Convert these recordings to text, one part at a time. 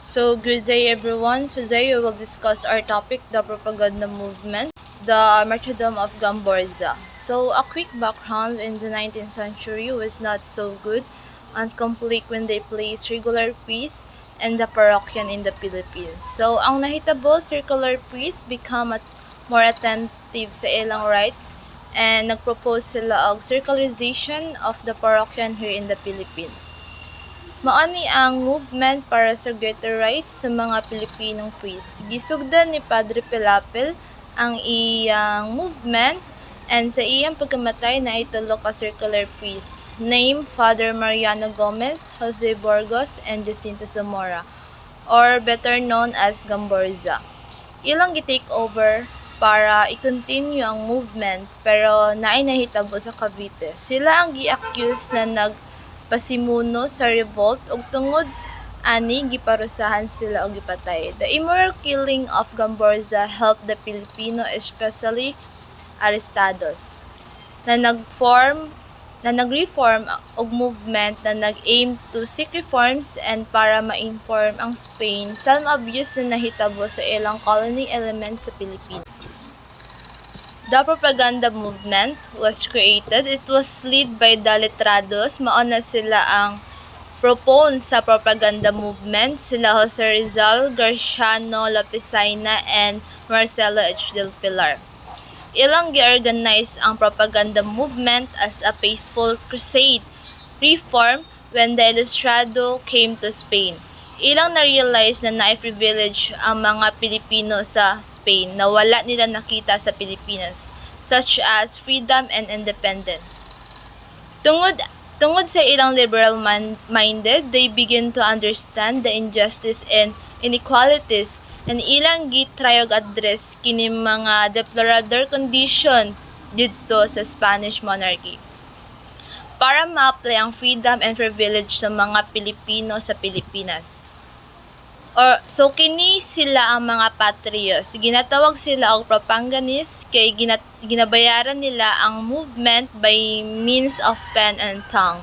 Good day everyone. Today we will discuss our topic, the propaganda movement, the martyrdom of Gamborza. A quick background: in the 19th century was not so good and complete when they placed regular priests and the parochian in the Philippines. Ang nahitabo, circular priests become more attentive sa ilang rights and nagpropose sila og circularization of the parochian here in the Philippines. Maani ang movement para sa greater rights sa mga Pilipinong priests. Gisugdan ni Padre Pilapil ang iyang movement and sa iyang pagkamatay na itulo ka circular priests named Father Mariano Gomez, Jose Burgos, and Jacinto Zamora, or better known as Gamborza. Ilang gi-take over para i-continue ang movement pero naay nahitabo sa Cavite. Sila ang gi-accuse na pasimuno sa revolt ug tungod ani giparusahan sila og gipatay. The immoral killing of Gamborza helped the Filipino, especially Aristados, na nag-reform og movement na nag-aim to seek reforms and para ma-inform ang Spain sa abuse na nahitabo sa ilang colony elements sa Pilipinas. The propaganda movement was created. It was led by the letrados. Mauna sila ang propone sa propaganda movement. Sila Jose Rizal, Garciano Lapisaina, and Marcelo H. del Pilar. Ilang gi-organize ang propaganda movement as a peaceful crusade reform when the Ilustrado came to Spain. Ilang na-realize na na-privilege ang mga Pilipino sa Spain na wala nila nakita sa Pilipinas, such as freedom and independence. Tungod sa ilang liberal-minded, they begin to understand the injustice and inequalities and ilang gitrayog address kini mga deplorable condition didto sa Spanish monarchy para ma-apply ang freedom and privilege sa mga Pilipino sa Pilipinas. Kini sila ang mga patriots. Ginatawag sila og propagandists kay ginabayaran nila ang movement by means of pen and tongue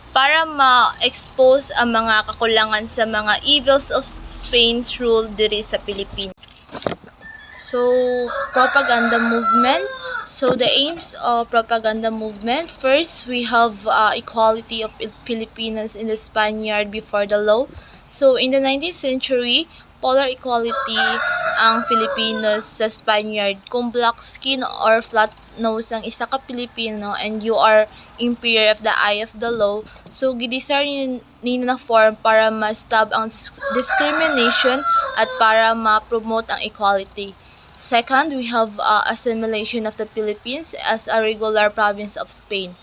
para ma-expose ang mga kakulangan sa mga evils of Spain's rule diri sa Pilipinas. Propaganda movement. The aims of propaganda movement: first, we have equality of Filipinos in the Spaniard before the law. In the 19th century, polar equality ang Filipinos sa Spaniard. Kung black skin or flat nose ang isa ka Pilipino and you are inferior of the eye of the law, gidesign ni na form para ma-stop ang discrimination at para ma-promote ang equality. Second, we have assimilation of the Philippines as a regular province of Spain.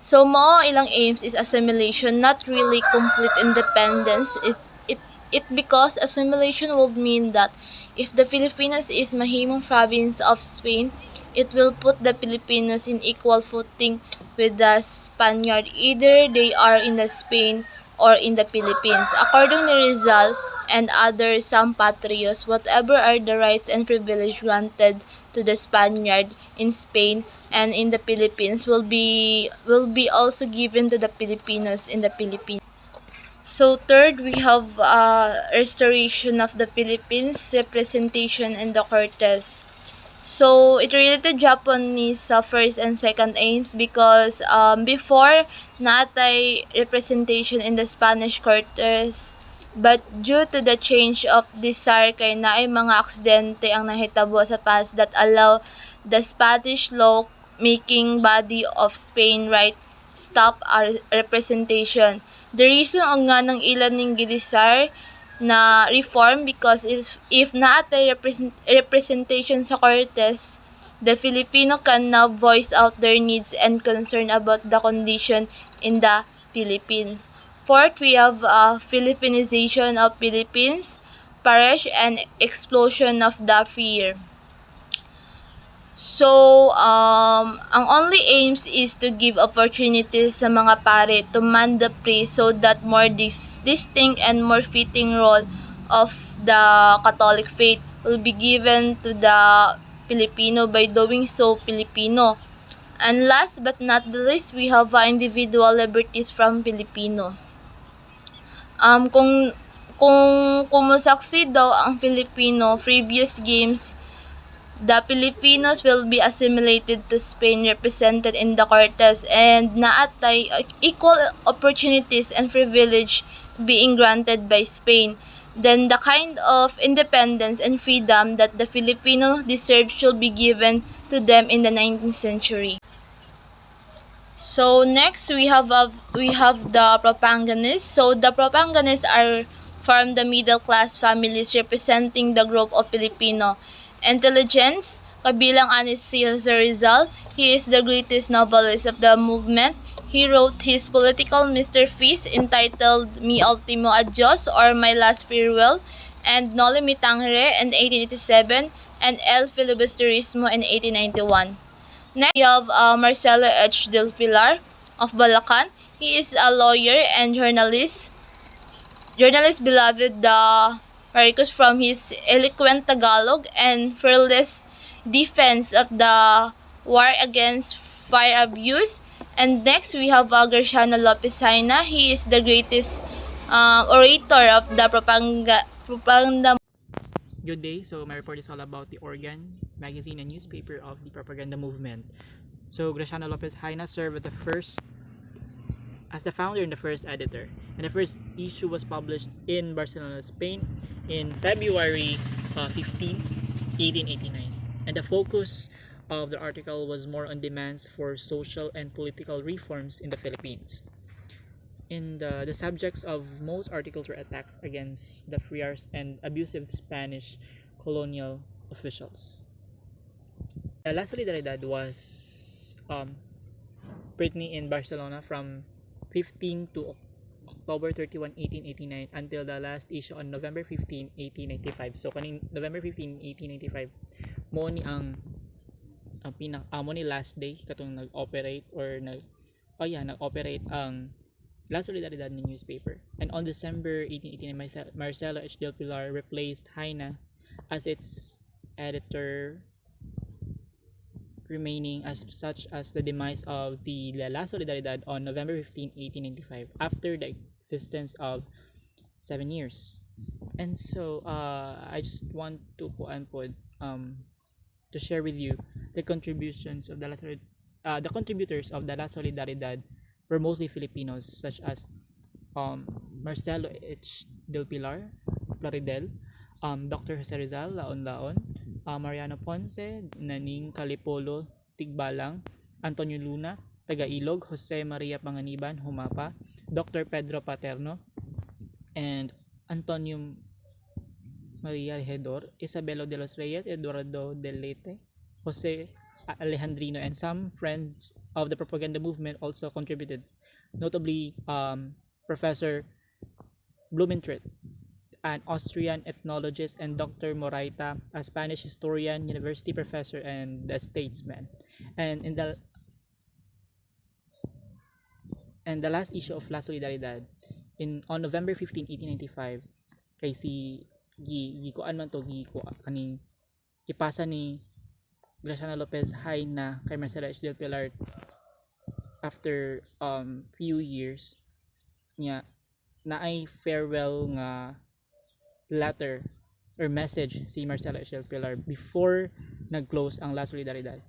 Mao ilang aims is assimilation, not really complete independence. It because assimilation would mean that if the Philippines is mahimong province of Spain, it will put the Filipinos in equal footing with the Spaniard, either they are in the Spain or in the Philippines. According to Rizal and other some patriots, whatever are the rights and privilege granted to the Spaniard in Spain and in the Philippines will be also given to the Filipinos in the Philippines. Third, we have restoration of the Philippines representation in the Cortes. It related Japanese first and second aims because before natay representation in the Spanish Cortes, but due to the change of desire kay naay mga aksidente ang nahitabo sa past that allow the Spanish law making body of Spain right stop our representation. The reason ang nga ng ilan ning gidesire na reform because if naatay representation sa Cortes, the Filipino can now voice out their needs and concern about the condition in the Philippines. Fourth, we have Philippinization of Philippines, parish and explosion of the fear. Ang only aims is to give opportunities sa mga pare to man the priest so that more distinct and more fitting role of the Catholic faith will be given to the Filipino by doing so Filipino. And last but not the least, we have individual liberties from Filipino. Kung musucceed daw ang Filipino previous games, the Filipinos will be assimilated to Spain represented in the Cortes and naatay equal opportunities and privilege being granted by Spain. Then the kind of independence and freedom that the Filipino deserve should be given to them in the 19th century. So next we have the propagandists. So the propagandists are from the middle class families representing the group of Filipino intelligence. Kabilang ani si Jose Rizal. He is the greatest novelist of the movement. He wrote his political masterpiece entitled Mi Ultimo Adios or My Last Farewell and Noli Me Tangere in 1887 and El Filibusterismo in 1891. Next, we have Marcelo H. Del Pilar of Balacan. He is a lawyer and journalist. Journalist beloved the Maricos from his eloquent Tagalog and fearless defense of the war against fire abuse. And next, we have Graciano Lopez Haina. He is the greatest orator of the propaganda. Good day. So my report is all about the organ, magazine, and newspaper of the propaganda movement. So Graciano Lopez Haina served as the founder and the first editor. And the first issue was published in Barcelona, Spain in February 15, 1889. And the focus of the article was more on demands for social and political reforms in the Philippines. In the subjects of most articles were attacks against the friars and abusive Spanish colonial officials. La Solidaridad was written in Barcelona from 15 to October 31, 1889 until the last issue on November 15, 1895. So kaning November 15, 1895 mo ni ang mo ni last day katong nag-operate or nag-operate ang La Solidaridad ni newspaper. And on December 1889, Marcelo H. Del Pilar replaced Haina as its editor, remaining as such as the demise of the La Solidaridad on November 15, 1895, after the existence of 7 years. And so, I just want to to share with you the contributions of the contributors of the La Solidaridad were mostly Filipinos, such as Marcelo H. Del Pilar, Plaridel, Dr. Jose Rizal, Laon-Laon, Mariano Ponce, Naning Calipolo, Tigbalang, Antonio Luna, Taga-Ilog, Jose Maria Panganiban, Humapa, Dr. Pedro Paterno, and Antonio Maria Hedor, Isabelo de los Reyes, Eduardo Del Lete, Jose Alejandrino, and some friends of the propaganda movement also contributed, notably Professor Blumentritt, an Austrian ethnologist, and Dr. Moraita, a Spanish historian, university professor, and a statesman. And in the last issue of La Solidaridad on November 15, 1895, kay si gikuan man to kaning ipasa ni Graciano Lopez Haina kay Marcelo H. Del Pilar after few years niya na ay farewell nga letter or message si Marcelo H. Del Pilar before nag-close ang La Solidaridad.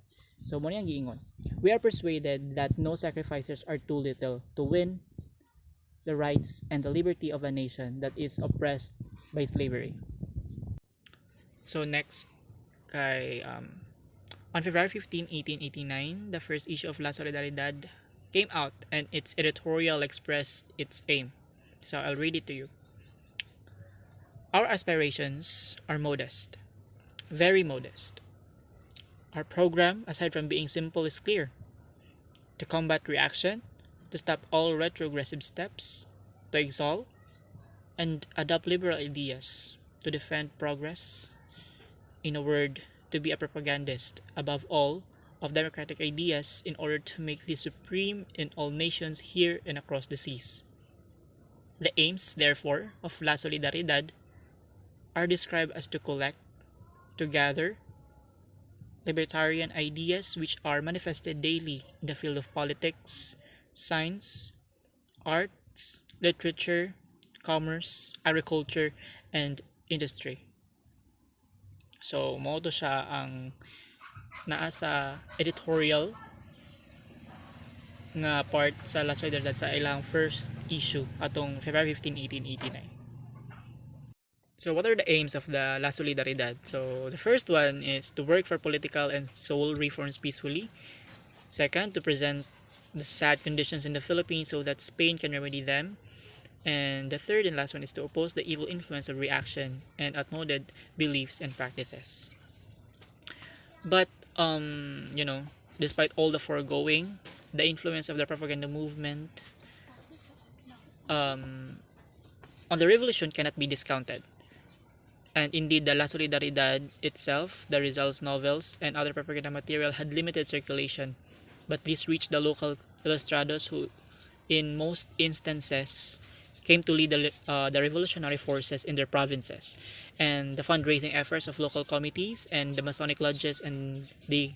So mo niyang giingon, we are persuaded that no sacrifices are too little to win the rights and the liberty of a nation that is oppressed by slavery. So next kay on February 15, 1889, the first issue of La Solidaridad came out and its editorial expressed its aim. So I'll read it to you. Our aspirations are modest, very modest. Our program, aside from being simple, is clear. To combat reaction, to stop all retrogressive steps, to exalt and adopt liberal ideas, to defend progress. In a word, to be a propagandist, above all, of democratic ideas in order to make these supreme in all nations here and across the seas. The aims, therefore, of La Solidaridad are described as to collect, to gather, libertarian ideas which are manifested daily in the field of politics, science, arts, literature, commerce, agriculture, and industry. So mao to siya ang naa sa editorial nga part sa La Solidaridad sa ilang first issue atong February 15, 1889. So what are the aims of the La Solidaridad? So the first one is to work for political and soul reforms peacefully. Second, to present the sad conditions in the Philippines so that Spain can remedy them. And the third and last one is to oppose the evil influence of reaction and outmoded beliefs and practices. But despite all the foregoing, the influence of the propaganda movement on the revolution cannot be discounted. And indeed, the La Solidaridad itself, the Rizal's novels, and other propaganda material had limited circulation, but these reached the local ilustrados who, in most instances, came to lead the revolutionary forces in their provinces, and the fundraising efforts of local committees and the Masonic lodges and the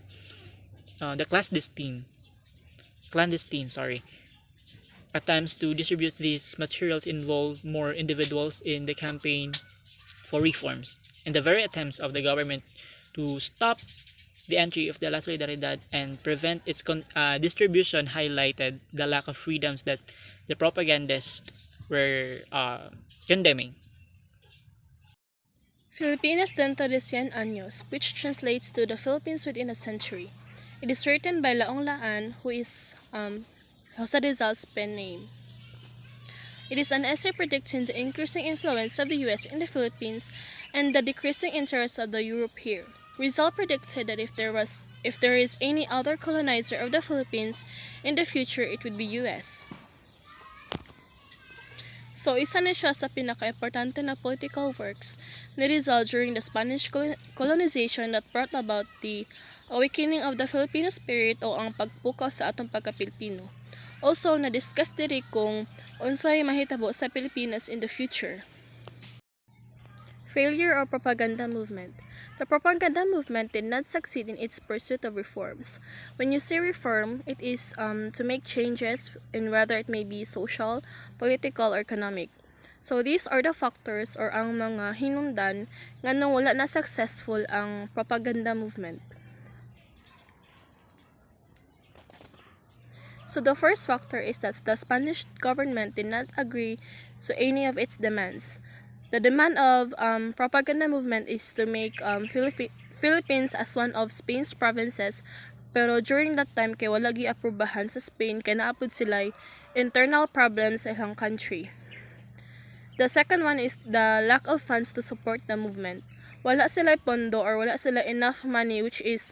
clandestine attempts to distribute these materials involve more individuals in the campaign for reforms, and the very attempts of the government to stop the entry of the La Solidaridad and prevent its distribution highlighted the lack of freedoms that the propagandists were condemning. Filipinas dentro de 100 años, which translates to the Philippines within a century. It is written by Laong Laan, who is Jose Rizal's pen name. It is an essay predicting the increasing influence of the US in the Philippines and the decreasing interest of the Europe here. Rizal predicted that if there is any other colonizer of the Philippines in the future, it would be US. So, isa na siya sa pinaka-importante na political works ni Rizal during the Spanish colonization that brought about the awakening of the Filipino spirit o ang pagpukaw sa atong pagka-Pilipino. Also, na-discuss diri kung unsay mahitabo sa Pilipinas in the future. Failure of propaganda movement. The propaganda movement did not succeed in its pursuit of reforms. When you say reform, it is to make changes in whether it may be social, political, or economic. So these are the factors or ang mga hinungdan nga nung wala na successful ang propaganda movement. So the first factor is that the Spanish government did not agree to any of its demands. The demand of propaganda movement is to make Philippines as one of Spain's provinces, pero during that time kay wala gi-aprobahan sa Spain kay naapod sila internal problems sa ilang country. The second one is the lack of funds to support the movement. Wala sila pondo or wala sila enough money, which is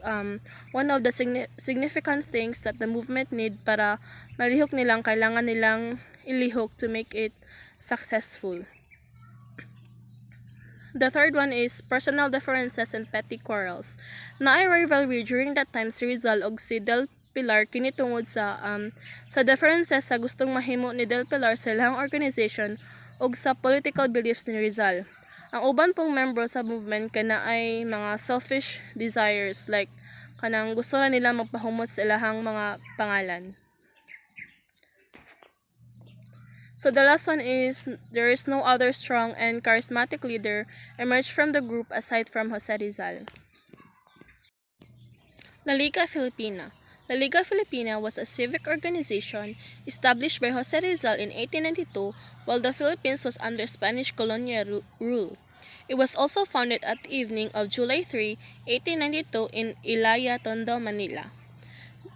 one of the significant things that the movement need para malihok nilang kailangan nilang ilihok to make it successful. The third one is personal differences and petty quarrels. Naay rivalry during that time si Rizal og si Del Pilar kini tungod sa differences sa gustong mahimo ni Del Pilar sa ilang organization og sa political beliefs ni Rizal. Ang uban pong membro sa movement kana ay mga selfish desires, like kanang gusto na nila magpahumot sa ilahang mga pangalan. So the last one is there is no other strong and charismatic leader emerged from the group aside from Jose Rizal. La Liga Filipina. La Liga Filipina was a civic organization established by Jose Rizal in 1892 while the Philippines was under Spanish colonial rule. It was also founded at the evening of July 3, 1892 in Ilaya, Tondo, Manila.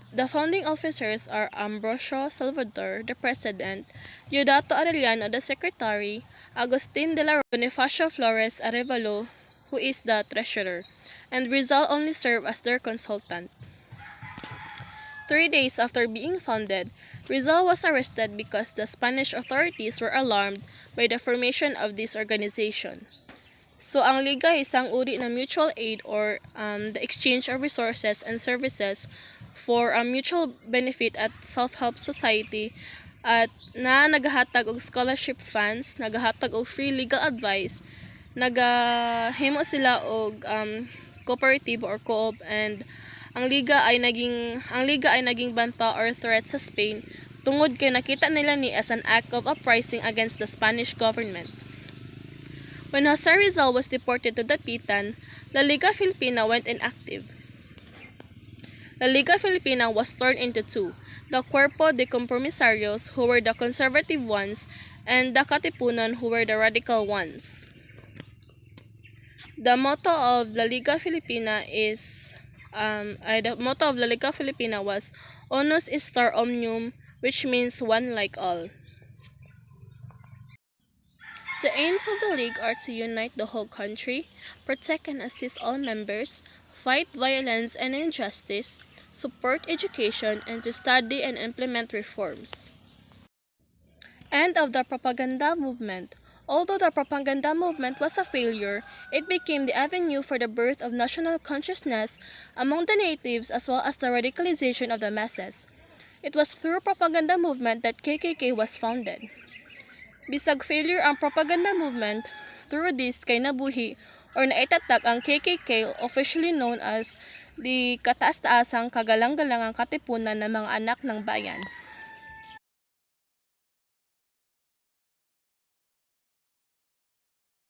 The founding officers are Ambrosio Salvador, the president, Diodato Arellano, the secretary, Agustin de la Bonifacio Flores Arevalo, who is the treasurer, and Rizal only served as their consultant. 3 days after being founded, Rizal was arrested because the Spanish authorities were alarmed by the formation of this organization. So, ang Liga ay isang uri na mutual aid or the exchange of resources and services for a mutual benefit at self-help society at na nagahatag og scholarship funds, nagahatag og free legal advice, nagahimo sila og cooperative or co-op, and ang liga ay naging banta or threat sa Spain tungod kay nakita nila ni as an act of uprising against the Spanish government. When Jose Rizal was deported to Dapitan, La Liga Filipina went inactive. La Liga Filipina was torn into two, the Cuerpo de Compromisarios, who were the conservative ones, and the Katipunan, who were the radical ones. The motto of La Liga Filipina was Unus Istar Omnium, which means one like all. The aims of the League are to unite the whole country, protect and assist all members, fight violence and injustice, support education, and to study and implement reforms. End of the propaganda movement. Although the propaganda movement was a failure, it became the avenue for the birth of national consciousness among the natives as well as the radicalization of the masses. It was through propaganda movement that KKK was founded. Bisag failure ang propaganda movement, through this kay nabuhi or naitatag ang KKK, officially known as the Kataas-taasang Kagalang-galangang Katipunan ng mga anak ng bayan.